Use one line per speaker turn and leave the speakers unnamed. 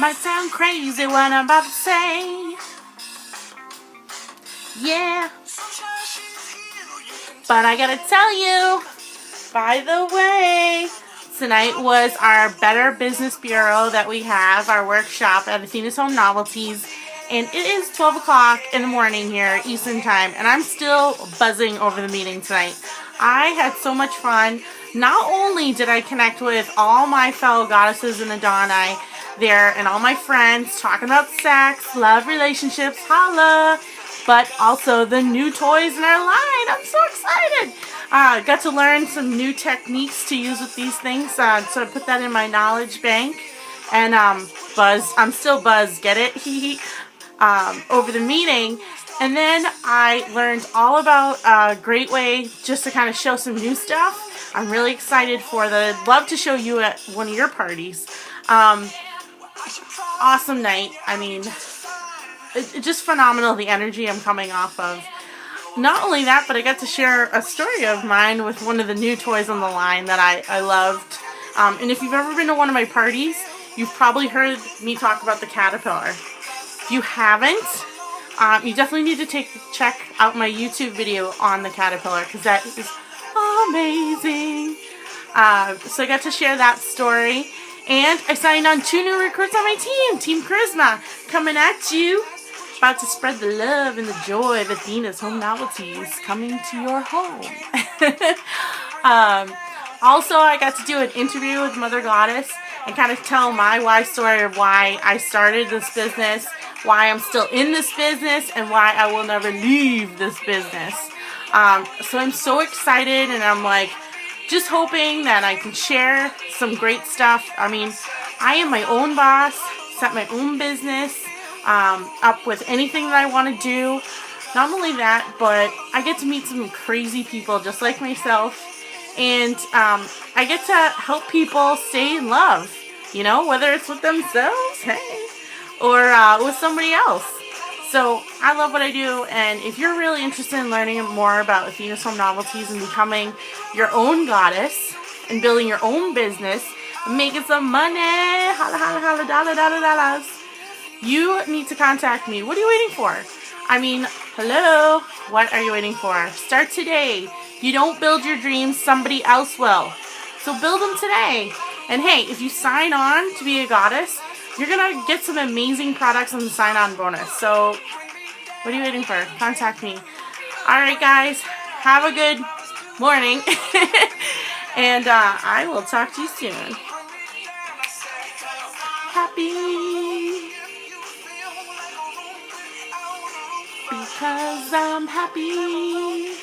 Might sound crazy what I'm about to say. Yeah. But I gotta tell you, by the way, tonight was our Better Business Bureau that we have, our workshop at Athena's Home Novelties. And it is 12 o'clock in the morning here, Eastern Time, and I'm still buzzing over the meeting tonight. I had so much fun. Not only did I connect with all my fellow goddesses in Adonai there and all my friends talking about sex, love, relationships, holla, but also the new toys in our line. I'm so excited. Got to learn some new techniques to use with these things, so I put that in my knowledge bank. And buzz, I'm still buzzed, get it? Over the meeting. And then I learned all about a great way just to kind of show some new stuff. I'm really excited for that. I'd love to show you at one of your parties. Awesome night. I mean, it's just phenomenal, the energy I'm coming off of. Not only that, but I got to share a story of mine with one of the new toys on the line that I loved. And if you've ever been to one of my parties, you've probably heard me talk about the Caterpillar. If you haven't, you definitely need to check out my YouTube video on the Caterpillar, because that is amazing. So I got to share that story. And I signed on 2 new recruits on my team, Team Charisma, coming at you. About to spread the love and the joy of Athena's Home Novelties coming to your home. Also, I got to do an interview with Mother Goddess and kind of tell my why story of why I started this business, why I'm still in this business, and why I will never leave this business. So I'm so excited, and I'm like just hoping that I can share some great stuff. I mean, I am my own boss, set my own business up with anything that I want to do. Not only that, but I get to meet some crazy people just like myself, and I get to help people stay in love, you know, whether it's with themselves, hey, or with somebody else. So I love what I do, and if you're really interested in learning more about Athena's Home Novelties and becoming your own goddess and building your own business and making some money, holla, holla, holla, dollar, dollar, dollars, you need to contact me. What are you waiting for? I mean, hello, what are you waiting for? Start today. You don't build your dreams, somebody else will. So build them today. And hey, if you sign on to be a goddess, you're going to get some amazing products on the sign-on bonus. So what are you waiting for? Contact me. Alright guys, have a good morning. And I will talk to you soon. Happy. Because I'm happy.